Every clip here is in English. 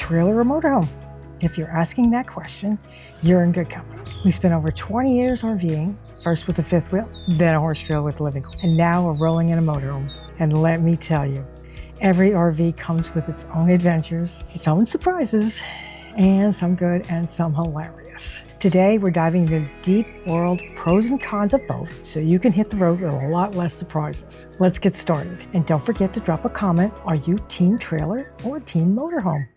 trailer or motorhome? If you're asking that question, you're in good company. We spent over 20 years RVing, first with a fifth wheel, then a horse trailer with a living quarters, and now we're rolling in a motorhome. And let me tell you, every RV comes with its own adventures, its own surprises, and some good and some hilarious. Today, we're diving into the deep world pros and cons of both, so you can hit the road with a lot less surprises. Let's get started. And don't forget to drop a comment. Are you team trailer or team motorhome?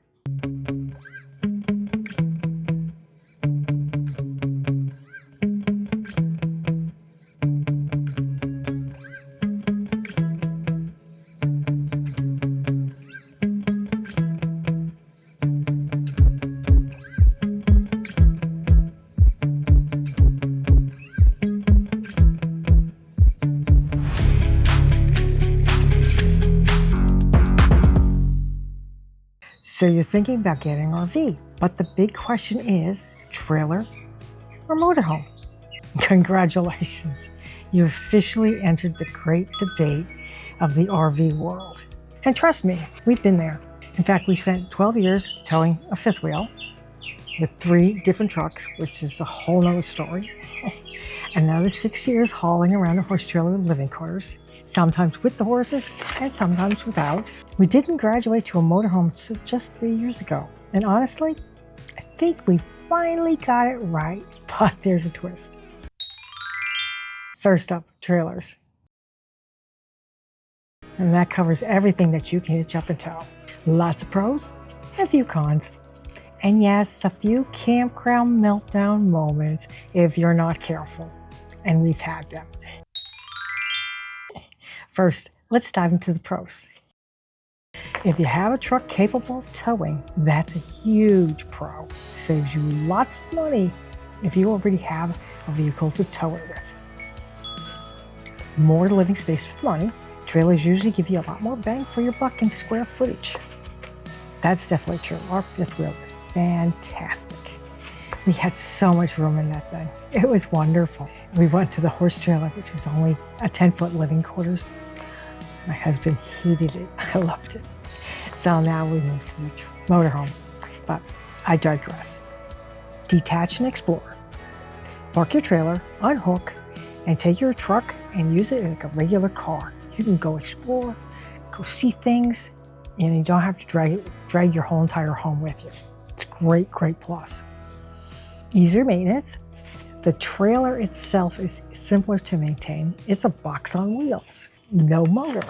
So you're thinking about getting an RV, but the big question is trailer or motorhome? Congratulations, you officially entered the great debate of the RV world. And trust me, we've been there. In fact, we spent 12 years towing a fifth wheel with 3 different trucks, which is a whole nother story. And another 6 years hauling around a horse trailer with living quarters, sometimes with the horses and sometimes without. We didn't graduate to a motorhome until just 3 years ago. And honestly, I think we finally got it right, but there's a twist. First up, trailers. And that covers everything that you can hitch up and tow. Lots of pros, a few cons. And yes, a few campground meltdown moments if you're not careful. And we've had them. First, let's dive into the pros. If you have a truck capable of towing, that's a huge pro. It saves you lots of money if you already have a vehicle to tow it with. More living space for the money. Trailers usually give you a lot more bang for your buck in square footage. That's definitely true. Our fifth wheel is fantastic. We had so much room in that thing. It was wonderful. We went to the horse trailer, which was only a 10-foot living quarters. My husband hated it. I loved it. So now we moved to the motorhome. But I digress. Detach and explore. Park your trailer, unhook, and take your truck and use it like a regular car. You can go explore, go see things, and you don't have to drag your whole entire home with you. It's great, great plus. Easier maintenance. The trailer itself is simpler to maintain. It's a box on wheels. No motor.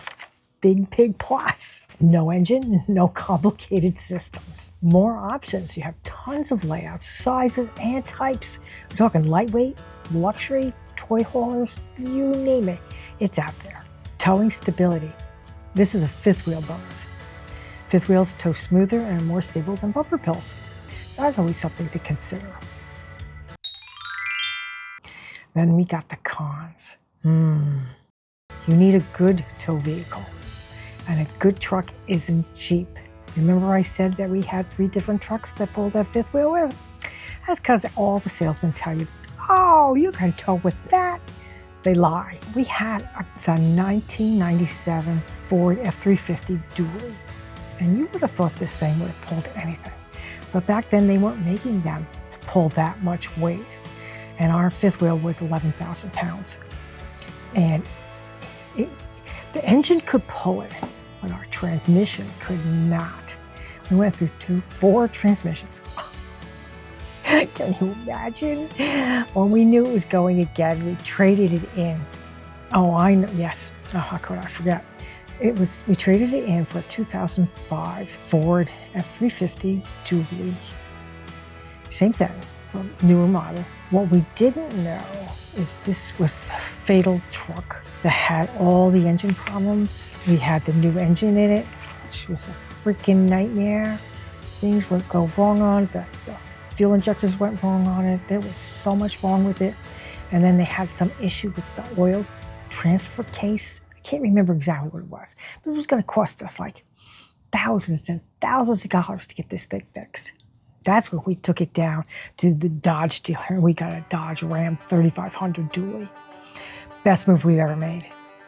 Big plus. No engine, no complicated systems. More options. You have tons of layouts, sizes, and types. We're talking lightweight, luxury, toy haulers, you name it. It's out there. Towing stability. This is a fifth wheel bonus. Fifth wheels tow smoother and more stable than bumper pills. That's always something to consider. Then we got the cons. You need a good tow vehicle, and a good truck isn't cheap. Remember I said that we had 3 different trucks that pulled that fifth wheel with? That's because all the salesmen tell you, oh, you can tow with that. They lie. We had a 1997 Ford F-350 dually, and you would have thought this thing would have pulled anything. But back then they weren't making them to pull that much weight. And our fifth wheel was 11,000 pounds. And the engine could pull it, but our transmission could not. We went through 4 transmissions. Can you imagine? When we knew it was going again, we traded it in. Oh, I know, yes. Oh, how could I forget? We traded it in for a 2005 Ford F-350 dually. Same thing. Newer model. What we didn't know is this was the fatal truck that had all the engine problems. We had the new engine in it, which was a freaking nightmare. Things would go wrong on it. The fuel injectors went wrong on it. There was so much wrong with it. And then they had some issue with the oil transfer case. I can't remember exactly what it was, but it was going to cost us like thousands and thousands of dollars to get this thing fixed. That's when we took it down to the Dodge dealer. We got a Dodge Ram 3500 dually. Best move we've ever made.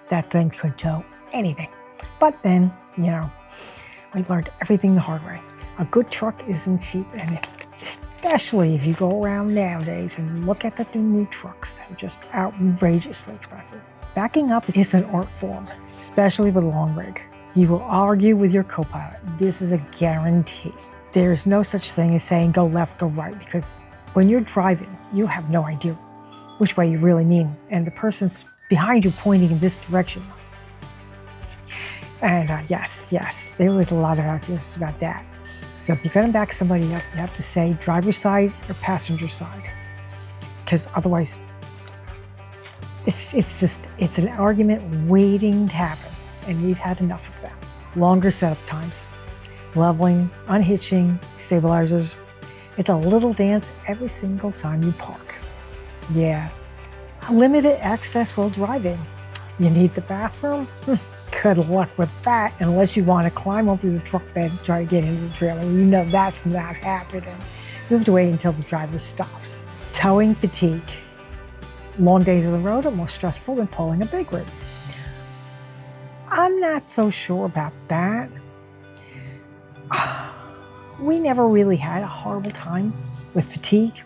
That thing could tow anything. But then, we learned everything the hard way. A good truck isn't cheap, and especially if you go around nowadays and look at the new trucks, they're just outrageously expensive. Backing up is an art form, especially with a long rig. You will argue with your co-pilot. This is a guarantee. There's no such thing as saying go left, go right, because when you're driving, you have no idea which way you really mean, and the person's behind you pointing in this direction. And yes, there was a lot of arguments about that. So if you're going to back somebody up, you have to say driver's side or passenger side, because otherwise it's an argument waiting to happen, and we've had enough of that. Longer setup times, leveling, unhitching, stabilizers. It's a little dance every single time you park. Yeah. Limited access while driving. You need the bathroom? Good luck with that, unless you want to climb over the truck bed and try to get into the trailer. You know that's not happening. You have to wait until the driver stops. Towing fatigue. Long days on the road are more stressful than pulling a big rig. I'm not so sure about that. We never really had a horrible time with fatigue,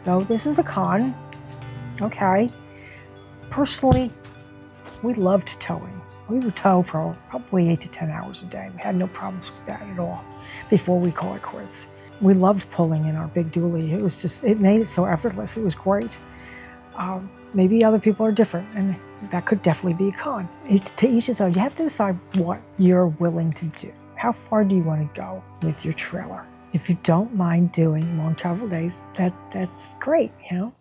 though this is a con. Okay. Personally, we loved towing. We would tow for probably 8 to 10 hours a day. We had no problems with that at all before we called it quits. We loved pulling in our big dually. It made it so effortless. It was great. Maybe other people are different, and that could definitely be a con. It's to each his own. You have to decide what you're willing to do. How far do you want to go with your trailer? If you don't mind doing long travel days, that's great, you know?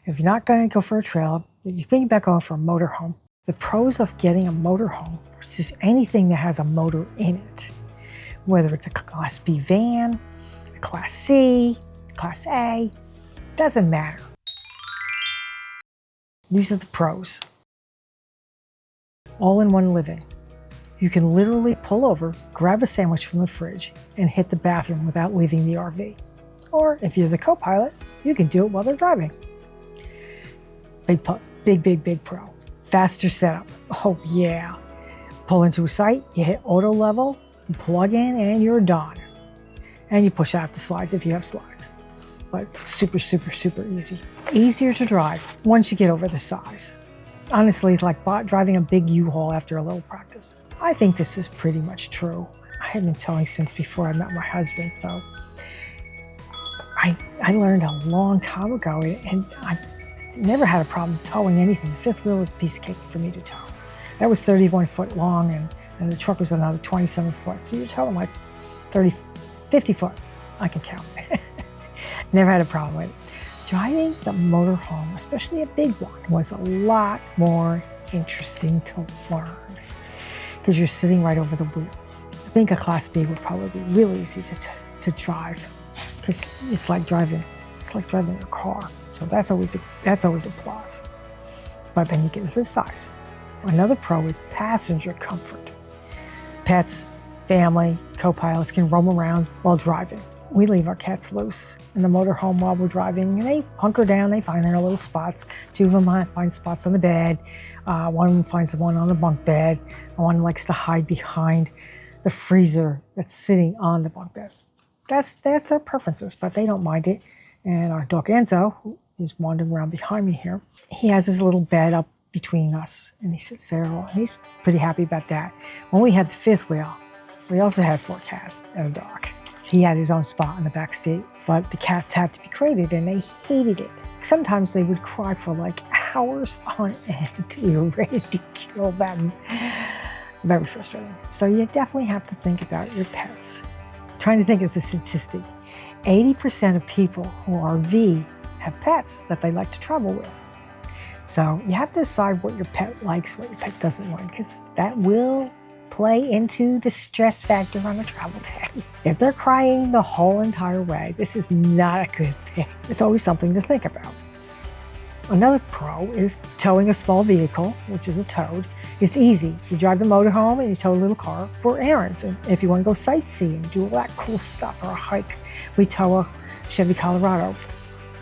If you're not going to go for a trailer, if you think about going for a motorhome, the pros of getting a motorhome versus anything that has a motor in it, whether it's a Class B van, a Class C, Class A, doesn't matter. These are the pros. All-in-one living. You can literally pull over, grab a sandwich from the fridge, and hit the bathroom without leaving the RV. Or if you're the co-pilot, you can do it while they're driving. Big pro. Faster setup. Oh yeah. Pull into a site, you hit auto level, you plug in, and you're done. And you push out the slides if you have slides. But super easy. Easier to drive once you get over the size. Honestly, it's like driving a big U-Haul after a little practice. I think this is pretty much true. I had been towing since before I met my husband, so I learned a long time ago, and I never had a problem towing anything. The fifth wheel was a piece of cake for me to tow. That was 31 foot long, and the truck was another 27 foot. So you're towing like 50 foot. I can count. Never had a problem with it. Driving the motorhome, especially a big one, was a lot more interesting to learn because you're sitting right over the wheels. I think a Class B would probably be really easy to drive because it's like driving a car. So that's always a plus. But then you get into the size. Another pro is passenger comfort. Pets, family, co-pilots can roam around while driving. We leave our cats loose in the motorhome while we're driving, and they hunker down, they find their little spots. Two of them might find spots on the bed. One of them finds the one on the bunk bed. And one likes to hide behind the freezer that's sitting on the bunk bed. That's their preferences, but they don't mind it. And our dog Enzo, who is wandering around behind me here, he has his little bed up between us, and he sits there, and he's pretty happy about that. When we had the fifth wheel, we also had 4 cats and a dog. He had his own spot in the back seat, but the cats had to be crated, and they hated it. Sometimes they would cry for like hours on end. We were ready to kill them. Very frustrating. So you definitely have to think about your pets. Trying to think of the statistic. 80% of people who RV have pets that they like to travel with. So you have to decide what your pet likes, what your pet doesn't like, because that will play into the stress factor on a travel day. If they're crying the whole entire way, this is not a good thing. It's always something to think about. Another pro is towing a small vehicle, which is a towed. It's easy. You drive the motorhome and you tow a little car for errands. And if you want to go sightseeing, do all that cool stuff, or a hike, we tow a Chevy Colorado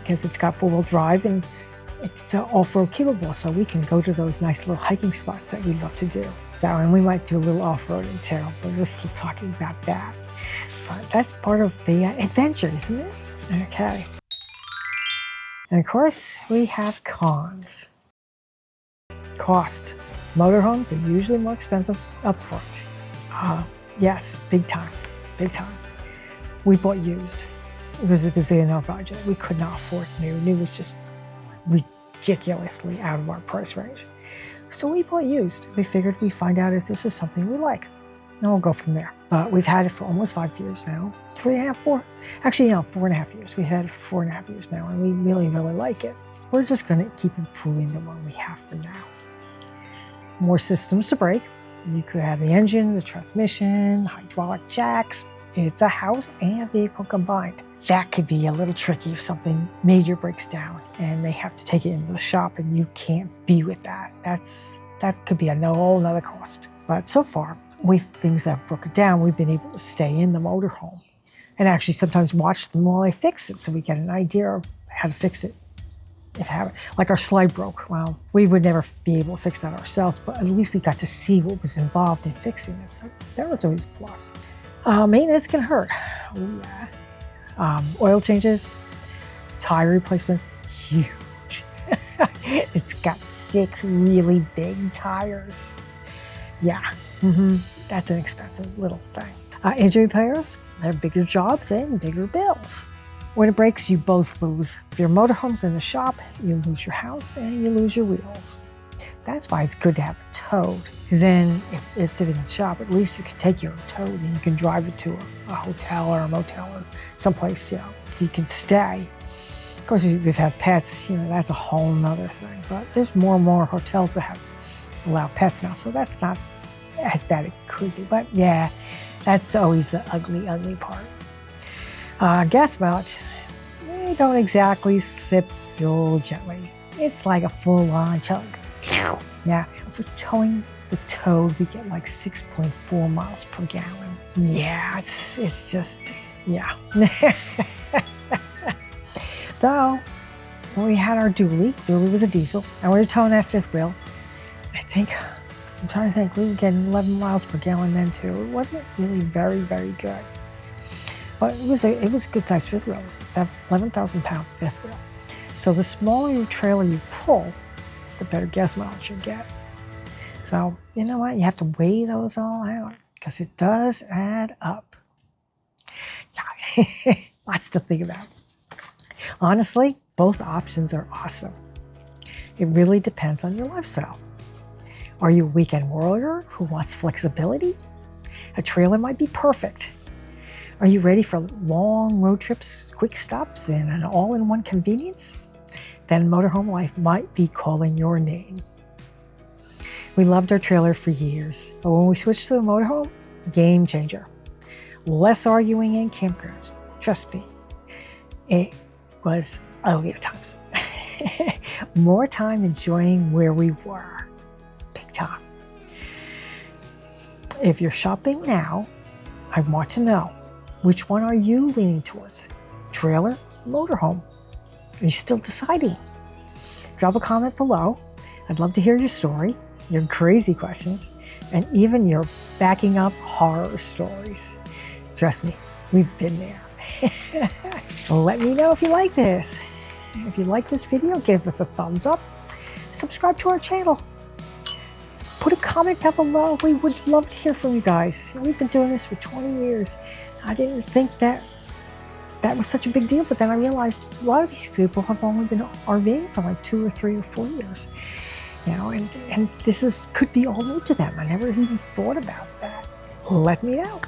because it's got 4-wheel drive and it's off-road capable, so we can go to those nice little hiking spots that we love to do. So, and we might do a little off-roading too, but we're still talking about that. But that's part of the adventure, isn't it? Okay. And of course, we have cons. Cost. Motorhomes are usually more expensive up front. Yes, big time, big time. We bought used. It was in our budget. We could not afford new. New was just ridiculously out of our price range. So we bought used. We figured we'd find out if this is something we like. And we'll go from there. But we've had it for almost 5 years now. 3.5, 4. Actually, 4.5 years. We've had it for 4.5 years now, and we really, really like it. We're just going to keep improving the one we have for now. More systems to break. You could have the engine, the transmission, hydraulic jacks. It's a house and vehicle combined. That could be a little tricky if something major breaks down and they have to take it into the shop and you can't be with that. That could be a whole nother cost. But so far, with things that have broken down, we've been able to stay in the motorhome and actually sometimes watch them while they fix it so we get an idea of how to fix it. Like our slide broke. Well, we would never be able to fix that ourselves, but at least we got to see what was involved in fixing it. So that was always a plus. Maintenance can hurt. Oh, yeah. Oil changes, tire replacement, huge. It's got 6 really big tires. Yeah, that's an expensive little thing. Engine repairs, they're bigger jobs and bigger bills. When it breaks, you both lose. If your motorhome's in the shop, you lose your house and you lose your wheels. That's why it's good to have it towed. Because then if it's in the shop, at least you can take your towed and you can drive it to a hotel or a motel or someplace, so you can stay. Of course, if you have pets, that's a whole nother thing. But there's more and more hotels that allow pets now, so that's not as bad as it could be. But yeah, that's always the ugly, ugly part. Gas mileage, they don't exactly sip fuel gently. It's like a full-on chug. Yeah, if we're towing the towed, we get like 6.4 miles per gallon. Yeah, it's just, yeah. Though, when we had our dually was a diesel, and we were towing that 5th wheel, I'm trying to think, we were getting 11 miles per gallon then too. It wasn't really very, very good. But it was a good sized 5th wheel. It was that 11,000 pound 5th wheel. So the smaller your trailer you pull, the better gas mileage you get. So you know what? You have to weigh those all out because it does add up. Yeah, lots to think about. Honestly, both options are awesome. It really depends on your lifestyle. Are you a weekend warrior who wants flexibility? A trailer might be perfect. Are you ready for long road trips, quick stops, and an all-in-one convenience? Then motorhome life might be calling your name. We loved our trailer for years, but when we switched to a motorhome, game changer. Less arguing in campgrounds. Trust me, it was ugly at times. More time enjoying where we were. Big time. If you're shopping now, I want to know, which one are you leaning towards? Trailer, motorhome? Are you still deciding? Drop a comment below. I'd love to hear your story, your crazy questions, and even your backing up horror stories. Trust me, we've been there. Let me know if you like this. If you like this video, give us a thumbs up. Subscribe to our channel. Put a comment down below. We would love to hear from you guys. We've been doing this for 20 years. I didn't think that was such a big deal, but then I realized a lot of these people have only been RVing for like 2 or 3 or 4 years. And this could be all new to them. I never even thought about that. Let me know.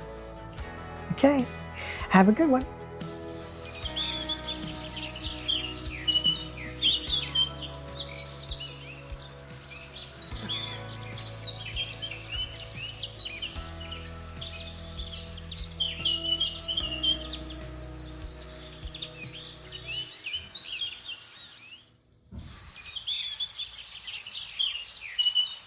Okay, have a good one.